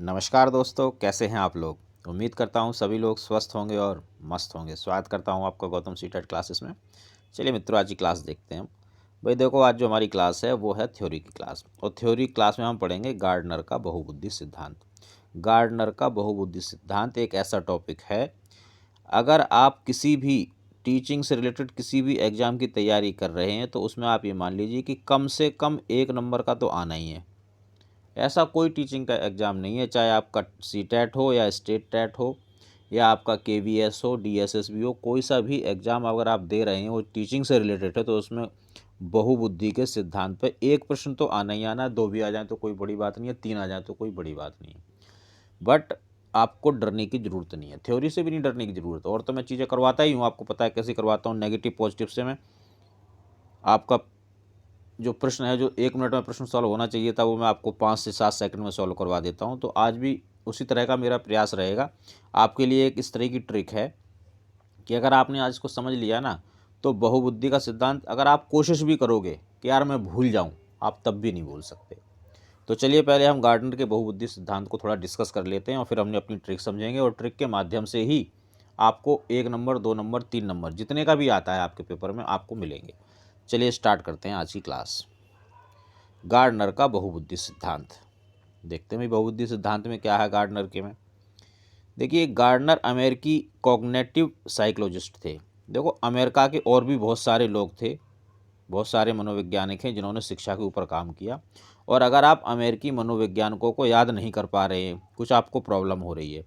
नमस्कार दोस्तों, कैसे हैं आप लोग। उम्मीद करता हूं सभी लोग स्वस्थ होंगे और मस्त होंगे। स्वागत करता हूं आपका गौतम सीटेट क्लासेस में। चलिए मित्रों, आज की क्लास देखते हैं। भाई देखो, आज जो हमारी क्लास है वो है थ्योरी की क्लास, और थ्योरी क्लास में हम पढ़ेंगे गार्डनर का बहुबुद्धि सिद्धांत। गार्डनर का बहुबुद्धि सिद्धांत एक ऐसा टॉपिक है, अगर आप किसी भी टीचिंग से रिलेटेड किसी भी एग्ज़ाम की तैयारी कर रहे हैं तो उसमें आप ये मान लीजिए कि कम से कम 1 नंबर का तो आना ही है। ऐसा कोई टीचिंग का एग्ज़ाम नहीं है, चाहे आपका सीटेट हो या स्टेट टेट हो या आपका केवीएस हो, डीएसएसबी हो, कोई सा भी एग्ज़ाम अगर आप दे रहे हैं वो टीचिंग से रिलेटेड है तो उसमें बहुबुद्धि के सिद्धांत पे एक प्रश्न तो आना ही आना है। 2 भी आ जाए तो कोई बड़ी बात नहीं है, 3 आ जाए तो कोई बड़ी बात नहीं है। बट आपको डरने की ज़रूरत नहीं है, थ्योरी से भी नहीं डरने की ज़रूरत है। और तो मैं चीज़ें करवाता ही हूँ, आपको पता है कैसे करवाता हूँ। नेगेटिव पॉजिटिव से मैं आपका जो प्रश्न है, जो 1 मिनट में प्रश्न सॉल्व होना चाहिए था, वो मैं आपको 5 से 7 सेकंड में सॉल्व करवा देता हूँ। तो आज भी उसी तरह का मेरा प्रयास रहेगा। आपके लिए एक इस तरह की ट्रिक है कि अगर आपने आज इसको समझ लिया ना, तो बहुबुद्धि का सिद्धांत अगर आप कोशिश भी करोगे कि यार मैं भूल जाऊँ, आप तब भी नहीं भूल सकते। तो चलिए पहले हम गार्डनर के बहुबुद्धि सिद्धांत को थोड़ा डिस्कस कर लेते हैं और फिर हमने अपनी ट्रिक समझेंगे, और ट्रिक के माध्यम से ही आपको 1 नंबर, 2 नंबर, 3 नंबर जितने का भी आता है आपके पेपर में आपको मिलेंगे। चलिए स्टार्ट करते हैं आज की क्लास। गार्डनर का बहुबुद्धि सिद्धांत देखते हैं। भाई बहुबुद्धि सिद्धांत में क्या है गार्डनर के में। देखिए, गार्डनर अमेरिकी कॉग्निटिव साइकोलॉजिस्ट थे। देखो, अमेरिका के और भी बहुत सारे लोग थे, बहुत सारे मनोवैज्ञानिक हैं जिन्होंने शिक्षा के ऊपर काम किया। और अगर आप अमेरिकी मनोवैज्ञानिकों को याद नहीं कर पा रहे हैं, कुछ आपको प्रॉब्लम हो रही है,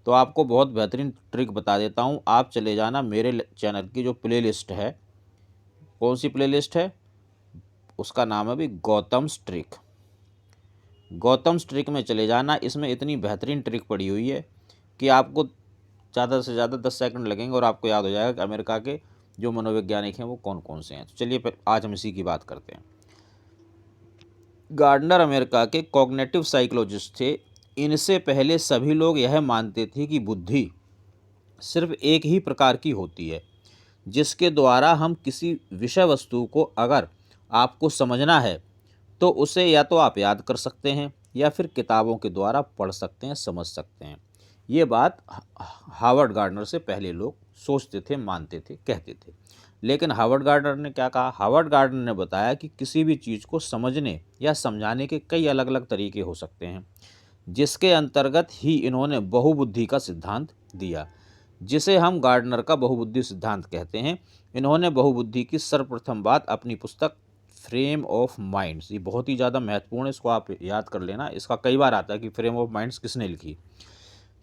तो आपको बहुत बेहतरीन ट्रिक बता देता हूँ। आप चले जाना मेरे चैनल की जो प्लेलिस्ट है, कौन सी प्लेलिस्ट है, उसका नाम है भी गौतम स्ट्रिक। गौतम स्ट्रिक में चले जाना। इसमें इतनी बेहतरीन ट्रिक पड़ी हुई है कि आपको ज़्यादा से ज़्यादा 10 सेकंड लगेंगे और आपको याद हो जाएगा कि अमेरिका के जो मनोवैज्ञानिक हैं वो कौन कौन से हैं। तो चलिए फिर आज हम इसी की बात करते हैं। गार्डनर अमेरिका के कॉग्निटिव साइकोलॉजिस्ट थे। इनसे पहले सभी लोग यह मानते थे कि बुद्धि सिर्फ एक ही प्रकार की होती है, जिसके द्वारा हम किसी विषय वस्तु को अगर आपको समझना है तो उसे या तो आप याद कर सकते हैं या फिर किताबों के द्वारा पढ़ सकते हैं, समझ सकते हैं। ये बात हावर्ड गार्डनर से पहले लोग सोचते थे, मानते थे, कहते थे। लेकिन हावर्ड गार्डनर ने क्या कहा? हावर्ड गार्डनर ने बताया कि किसी भी चीज़ को समझने या समझाने के कई अलग अलग तरीके हो सकते हैं, जिसके अंतर्गत ही इन्होंने बहुबुद्धि का सिद्धांत दिया, जिसे हम गार्डनर का बहुबुद्धि सिद्धांत कहते हैं। इन्होंने बहुबुद्धि की सर्वप्रथम बात अपनी पुस्तक फ्रेम ऑफ माइंड्स, ये बहुत ही ज़्यादा महत्वपूर्ण है, इसको आप याद कर लेना। इसका कई बार आता है कि फ्रेम ऑफ माइंड्स किसने लिखी।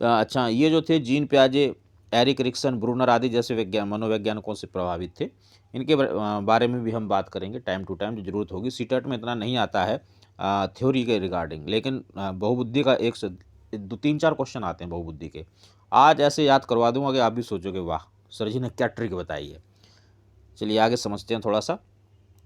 अच्छा, ये जो थे जीन प्याजे, एरिक रिक्सन, ब्रूनर आदि जैसे मनोवैज्ञानिकों से प्रभावित थे। इनके बारे में भी हम बात करेंगे टाइम टू टाइम, जो ज़रूरत होगी। सीटेट में इतना नहीं आता है थ्योरी के रिगार्डिंग, लेकिन बहुबुद्धि का 1 से 2 3 4 क्वेश्चन आते हैं बहुबुद्धि के। आज ऐसे याद करवा दूंगा कि आप भी सोचोगे वाह सर जी ने क्या ट्रिक बताई है। चलिए आगे समझते हैं थोड़ा सा।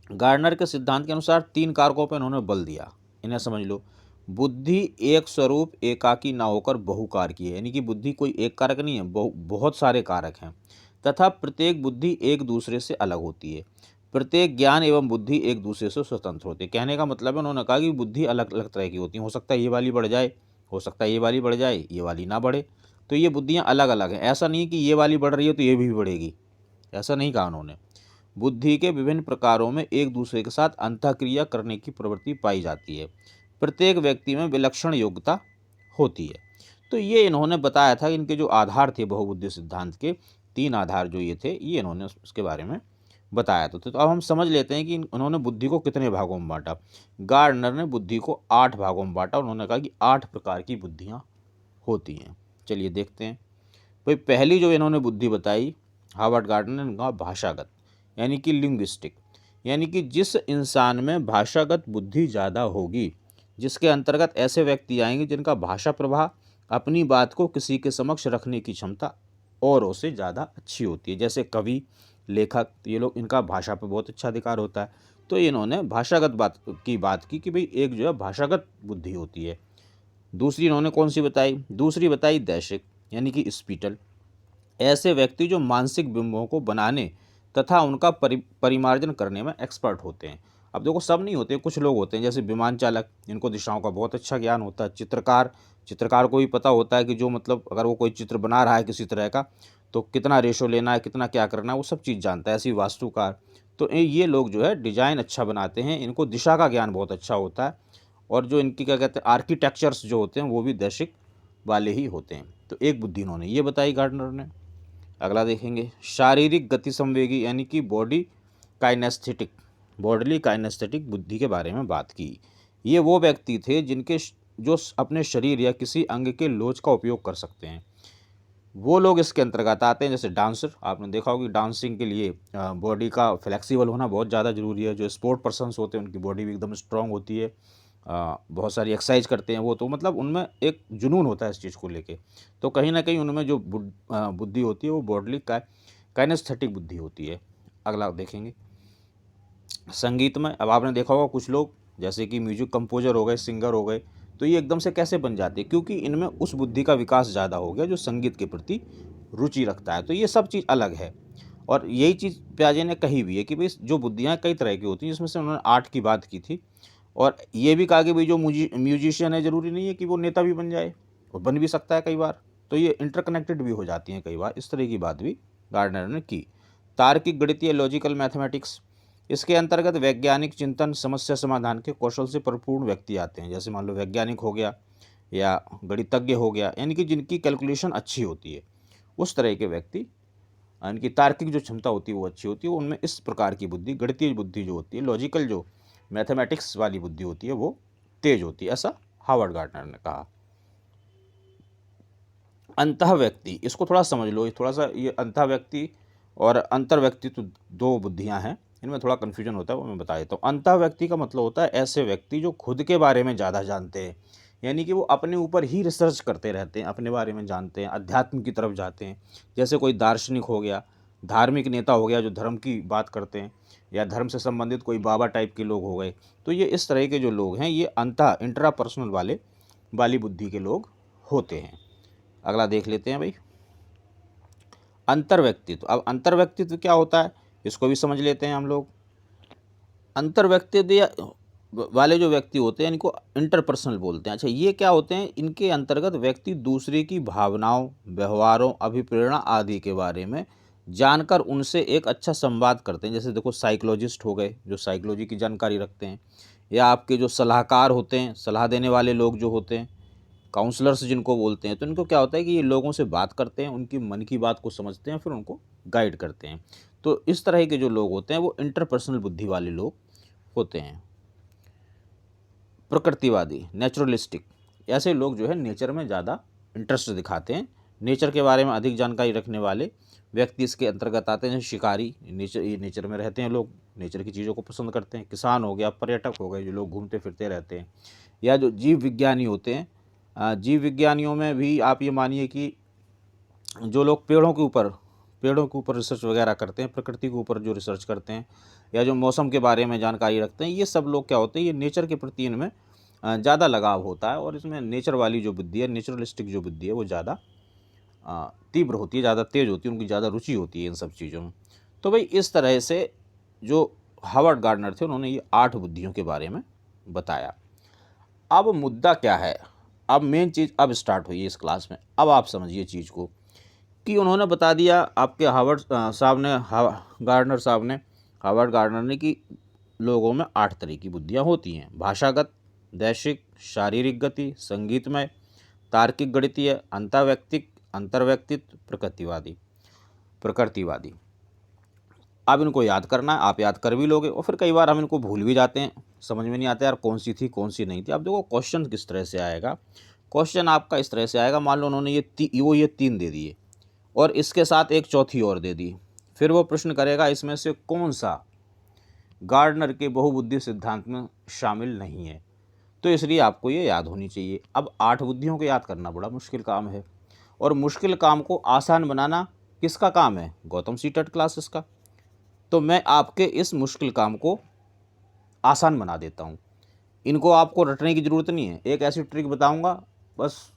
गार्डनर के सिद्धांत के अनुसार 3 कारकों पर इन्होंने बल दिया। इन्हें समझ लो। बुद्धि एक स्वरूप एकाकी ना होकर बहुकार की है, यानी कि बुद्धि कोई एक कारक नहीं है, बहुत सारे कारक हैं, तथा प्रत्येक बुद्धि एक दूसरे से अलग होती है। प्रत्येक ज्ञान एवं बुद्धि एक दूसरे से स्वतंत्र होते हैं। कहने का मतलब है, उन्होंने कहा कि बुद्धि अलग अलग तरह की होती है। हो सकता है ये वाली बढ़ जाए, हो सकता है ये वाली बढ़ जाए, ये वाली ना बढ़े। तो ये बुद्धियाँ अलग अलग हैं। ऐसा नहीं कि ये वाली बढ़ रही है तो ये भी बढ़ेगी, ऐसा नहीं कहा उन्होंने। बुद्धि के विभिन्न प्रकारों में एक दूसरे के साथ अंतःक्रिया करने की प्रवृत्ति पाई जाती है। प्रत्येक व्यक्ति में विलक्षण योग्यता होती है। तो ये इन्होंने बताया था। इनके जो आधार थे बहुबुद्धि सिद्धांत के, 3 आधार जो ये थे, ये इन्होंने उसके बारे में बताया। तो अब हम समझ लेते हैं कि उन्होंने बुद्धि को कितने भागों में बांटा। गार्डनर ने बुद्धि को 8 भागों में बांटा। उन्होंने कहा कि 8 प्रकार की बुद्धियाँ होती हैं। चलिए देखते हैं। भाई पहली जो इन्होंने बुद्धि बताई हावर्ड गार्डनर ने कहा भाषागत, यानी कि लिंग्विस्टिक, यानी कि जिस इंसान में भाषागत बुद्धि ज़्यादा होगी, जिसके अंतर्गत ऐसे व्यक्ति आएंगे जिनका भाषा प्रवाह, अपनी बात को किसी के समक्ष रखने की क्षमता औरों से ज़्यादा अच्छी होती है। जैसे कवि, लेखक, ये लोग, इनका भाषा पर बहुत अच्छा अधिकार होता है। तो इन्होंने भाषागत बात की कि भाई एक जो है भाषागत बुद्धि होती है। दूसरी इन्होंने कौन सी बताई? दूसरी बताई दैशिक, यानी कि स्पीटल। ऐसे व्यक्ति जो मानसिक बिंबों को बनाने तथा उनका परिमार्जन करने में एक्सपर्ट होते हैं। अब देखो सब नहीं होते, कुछ लोग होते हैं जैसे विमान चालक, इनको दिशाओं का बहुत अच्छा ज्ञान होता है। चित्रकार को भी पता होता है कि जो मतलब अगर वो कोई चित्र बना रहा है किसी तरह का, तो कितना रेशो लेना है, कितना क्या करना है, वो सब चीज़ जानता है। ऐसे ही वास्तुकार, तो ये लोग जो है डिजाइन अच्छा बनाते हैं, इनको दिशा का ज्ञान बहुत अच्छा होता है। और जो इनकी क्या कहते हैं आर्किटेक्चर्स जो होते हैं वो भी दैशिक वाले ही होते हैं। तो एक बुद्धि इन्होंने ये बताई गार्डनर ने। अगला देखेंगे, शारीरिक गति संवेगी यानी कि बॉडीली काइनेस्थेटिक बुद्धि के बारे में बात की। ये वो व्यक्ति थे जो अपने शरीर या किसी अंग के लोच का उपयोग कर सकते हैं। वो लोग इसके अंतर्गत आते हैं, जैसे डांसर, आपने देखा होगा कि डांसिंग के लिए बॉडी का फ्लेक्सिबल होना बहुत ज़्यादा ज़रूरी है। जो स्पोर्ट पर्सन्स होते हैं उनकी बॉडी भी एकदम स्ट्रांग होती है, बहुत सारी एक्सरसाइज करते हैं वो, तो मतलब उनमें एक जुनून होता है इस चीज़ को लेके। तो कहीं ना कहीं उनमें जो बुद्धि होती है वो बॉडली काइनेस्थेटिक बुद्धि होती है। अगला देखेंगे, संगीत में, अब आपने देखा होगा कुछ लोग जैसे कि म्यूजिक कंपोजर हो गए, सिंगर हो गए, तो ये एकदम से कैसे बन जाते हैं, क्योंकि इनमें उस बुद्धि का विकास ज़्यादा हो गया जो संगीत के प्रति रुचि रखता है। तो ये सब चीज़ अलग है। और यही चीज़ प्याजे ने कही भी है कि भाई जो बुद्धियाँ कई तरह की होती हैं, जिसमें से उन्होंने आर्ट की बात की थी। और ये भी कहा कि भाई जो म्यूजिशियन है ज़रूरी नहीं है कि वो नेता भी बन जाए, और बन भी सकता है कई बार। तो ये इंटरकनेक्टेड भी हो जाती हैं कई बार, इस तरह की बात भी गार्डनर ने की। तार्किक गणितीय लॉजिकल मैथमेटिक्स, इसके अंतर्गत वैज्ञानिक चिंतन, समस्या समाधान के कौशल से परिपूर्ण व्यक्ति आते हैं। जैसे मान लो वैज्ञानिक हो गया या गणितज्ञ हो गया, यानी कि जिनकी कैलकुलेशन अच्छी होती है, उस तरह के व्यक्ति, इनकी तार्किक जो क्षमता होती है वो अच्छी होती है, उनमें इस प्रकार की बुद्धि, गणितीय बुद्धि जो होती है, लॉजिकल जो मैथमेटिक्स वाली बुद्धि होती है वो तेज होती है, ऐसा हावर्ड गार्डनर ने कहा। अंतः व्यक्ति, इसको थोड़ा समझ लो, थोड़ा सा ये अंतः व्यक्ति और अंतर व्यक्ति तो दो बुद्धियां हैं, इनमें थोड़ा कन्फ्यूजन होता है, वो मैं बता देता हूँ। अंतः व्यक्ति का मतलब होता है ऐसे व्यक्ति जो खुद के बारे में ज़्यादा जानते हैं, यानी कि वो अपने ऊपर ही रिसर्च करते रहते हैं, अपने बारे में जानते हैं, अध्यात्म की तरफ जाते हैं। जैसे कोई दार्शनिक हो गया, धार्मिक नेता हो गया जो धर्म की बात करते हैं, या धर्म से संबंधित कोई बाबा टाइप के लोग हो गए। तो ये इस तरह के जो लोग हैं ये इंट्रापर्सनल वाली बुद्धि के लोग होते हैं। अगला देख लेते हैं भाई, अंतर्व्यक्तित्व। अब अंतर्व्यक्तित्व क्या होता है इसको भी समझ लेते हैं हम लोग। अंतर्व्यक्तित्व वाले जो व्यक्ति होते हैं इनको इंटरपर्सनल बोलते हैं। अच्छा, ये क्या होते हैं, इनके अंतर्गत व्यक्ति दूसरे की भावनाओं, व्यवहारों, अभिप्रेरणा आदि के बारे में जानकर उनसे एक अच्छा संवाद करते हैं। जैसे देखो साइकोलॉजिस्ट हो गए जो साइकोलॉजी की जानकारी रखते हैं, या आपके जो सलाहकार होते हैं, सलाह देने वाले लोग जो होते हैं, काउंसलर्स जिनको बोलते हैं, तो इनको क्या होता है कि ये लोगों से बात करते हैं, उनकी मन की बात को समझते हैं, फिर उनको गाइड करते हैं। तो इस तरह के जो लोग होते हैं वो इंटरपर्सनल बुद्धि वाले लोग होते हैं। प्रकृतिवादी, नेचुरलिस्टिक, ऐसे लोग जो है नेचर में ज़्यादा इंटरेस्ट दिखाते हैं, नेचर के बारे में अधिक जानकारी रखने वाले व्यक्ति इसके अंतर्गत आते हैं। शिकारी, नेचर में रहते हैं लोग, नेचर की चीज़ों को पसंद करते हैं। किसान हो गया, पर्यटक हो गए जो लोग घूमते फिरते रहते हैं, या जो जीव विज्ञानी होते हैं, जीव विज्ञानियों में भी आप ये मानिए कि जो लोग पेड़ों के ऊपर रिसर्च वगैरह करते हैं, प्रकृति के ऊपर जो रिसर्च करते हैं, या जो मौसम के बारे में जानकारी रखते हैं, ये सब लोग क्या होते हैं, ये नेचर के प्रति इनमें ज़्यादा लगाव होता है, और इसमें नेचर वाली जो बुद्धि है, नेचुरलिस्टिक जो बुद्धि है वो ज़्यादा तीव्र होती है, ज़्यादा तेज होती है, उनकी ज़्यादा रुचि होती है इन सब चीज़ों में। तो भाई इस तरह से जो हावर्ड गार्डनर थे उन्होंने ये 8 बुद्धियों के बारे में बताया। अब मुद्दा क्या है, अब मेन चीज़ अब स्टार्ट हुई है इस क्लास में। अब आप समझिए चीज़ को कि उन्होंने बता दिया आपके हावर्ड गार्डनर ने कि लोगों में 8 तरह की बुद्धियाँ होती हैं। भाषागत, दैशिक, शारीरिक गति, संगीतमय, तार्किक गणितीय, अंतर्व्यक्तित्व, प्रकृतिवादी। अब इनको याद करना है, आप याद कर भी लोगे, और फिर कई बार हम इनको भूल भी जाते हैं, समझ में नहीं आता यार कौन सी थी कौन सी नहीं थी। अब देखो क्वेश्चन किस तरह से आएगा, क्वेश्चन आपका इस तरह से आएगा, मान लो उन्होंने ये 3 दे दिए और इसके साथ एक चौथी और दे दी, फिर वो प्रश्न करेगा इसमें से कौन सा गार्डनर के बहुबुद्धि सिद्धांत में शामिल नहीं है। तो इसलिए आपको ये याद होनी चाहिए। अब 8 बुद्धियों को याद करना बड़ा मुश्किल काम है, और मुश्किल काम को आसान बनाना किसका काम है, गौतम सीटेट क्लासेस का। तो मैं आपके इस मुश्किल काम को आसान बना देता हूँ। इनको आपको रटने की ज़रूरत नहीं है, एक ऐसी ट्रिक बताऊँगा, बस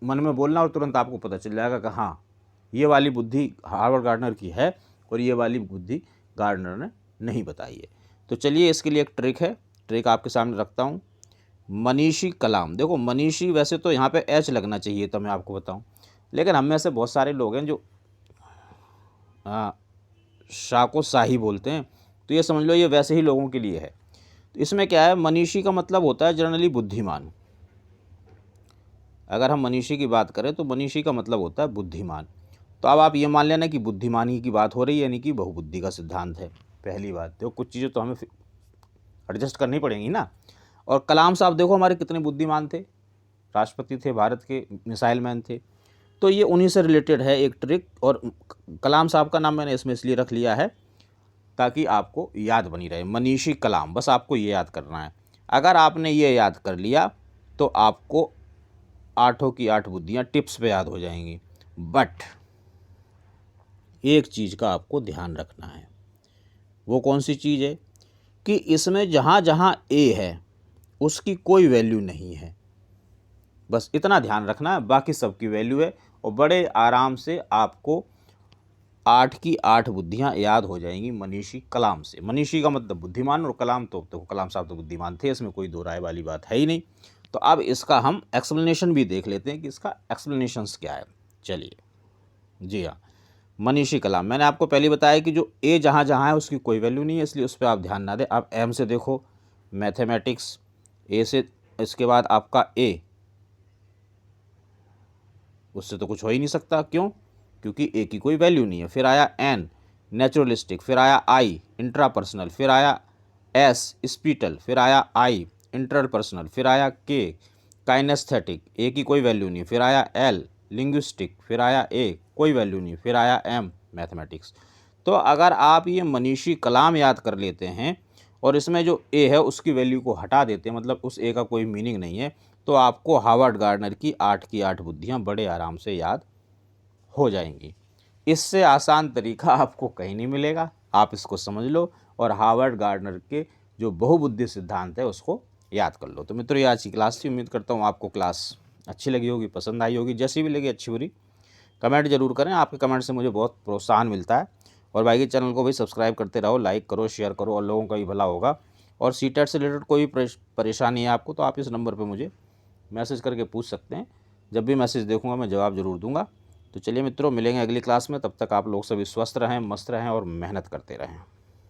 मन में बोलना और तुरंत आपको पता चल जाएगा कि हाँ ये वाली बुद्धि हार्वर्ड गार्डनर की है और ये वाली बुद्धि गार्डनर ने नहीं बताई है। तो चलिए इसके लिए एक ट्रिक है, ट्रिक आपके सामने रखता हूँ। मनीषी कलाम, देखो मनीषी वैसे तो यहाँ पे एच लगना चाहिए तो मैं आपको बताऊँ, लेकिन हम में से बहुत सारे लोग हैं जो शाह को शाही बोलते हैं, तो ये समझ लो ये वैसे ही लोगों के लिए है। तो इसमें क्या है, मनीषी का मतलब होता है जनरली बुद्धिमान। अगर हम मनीषी की बात करें तो मनीषी का मतलब होता है बुद्धिमान। तो अब आप ये मान लेना कि बुद्धिमानी की बात हो रही है, यानी कि बहुबुद्धि का सिद्धांत है। पहली बात तो कुछ चीज़ें तो हमें एडजस्ट करनी पड़ेंगी ना। और कलाम साहब देखो हमारे कितने बुद्धिमान थे, राष्ट्रपति थे भारत के, मिसाइल मैन थे। तो ये उन्हीं से रिलेटेड है एक ट्रिक, और कलाम साहब का नाम मैंने इसमें इसलिए रख लिया है ताकि आपको याद बनी रहे, मनीषी कलाम, बस आपको ये याद करना है। अगर आपने ये याद कर लिया तो आपको आठों की आठ बुद्धियाँ टिप्स पे याद हो जाएंगी। बट एक चीज़ का आपको ध्यान रखना है, वो कौन सी चीज़ है कि इसमें जहाँ जहाँ ए है उसकी कोई वैल्यू नहीं है, बस इतना ध्यान रखना है, बाकी सबकी वैल्यू है। और बड़े आराम से आपको आठ की आठ बुद्धियाँ याद हो जाएंगी मनीषी कलाम से। मनीषी का मतलब बुद्धिमान, और कलाम तो कलाम साहब तो बुद्धिमान थे, इसमें कोई दो राय वाली बात है ही नहीं। तो अब इसका हम एक्सप्लेनेशन भी देख लेते हैं कि इसका एक्सप्लेनेशंस क्या है। चलिए, जी हाँ, मनीषी कलाम मैंने आपको पहले बताया कि जो ए जहाँ जहाँ है उसकी कोई वैल्यू नहीं है, इसलिए उस पर आप ध्यान ना दें। आप एम से देखो मैथमेटिक्स, ए से, इसके बाद आपका ए, उससे तो कुछ हो ही नहीं सकता, क्यों, क्योंकि ए की कोई वैल्यू नहीं है। फिर आया एन नेचुरलिस्टिक, फिर आया आई इंट्रापर्सनल, फिर आया एस स्पीटल, फिर आया आई इंटरपर्सनल, फिर आया के काइनेस्थेटिक, ए की कोई वैल्यू नहीं, फिर आया एल लिंग्विस्टिक, फिर आया ए कोई वैल्यू नहीं, फिर आया एम मैथमेटिक्स। तो अगर आप ये मनीषी कलाम याद कर लेते हैं और इसमें जो ए है उसकी वैल्यू को हटा देते हैं, मतलब उस ए का कोई मीनिंग नहीं है, तो आपको हावर्ड गार्डनर की आठ बुद्धियाँ बड़े आराम से याद हो जाएंगी। इससे आसान तरीका आपको कहीं नहीं मिलेगा, आप इसको समझ लो और हावर्ड गार्डनर के जो बहुबुद्धि सिद्धांत है उसको याद कर लो। तो मित्रों, ये आज की क्लास थी, उम्मीद करता हूँ आपको क्लास अच्छी लगी होगी, पसंद आई होगी। जैसी भी लगी अच्छी बुरी कमेंट जरूर करें, आपके कमेंट से मुझे बहुत प्रोत्साहन मिलता है। और भाई के चैनल को भी सब्सक्राइब करते रहो, लाइक करो, शेयर करो, और लोगों का भी भला होगा। और सीटेट से रिलेटेड कोई भी परेशानी है आपको तो आप इस नंबर पर मुझे मैसेज करके पूछ सकते हैं, जब भी मैसेज देखूंगा मैं जवाब ज़रूर दूंगा। तो चलिए मित्रों, मिलेंगे अगली क्लास में, तब तक आप लोग सभी स्वस्थ रहें, मस्त रहें और मेहनत करते रहें।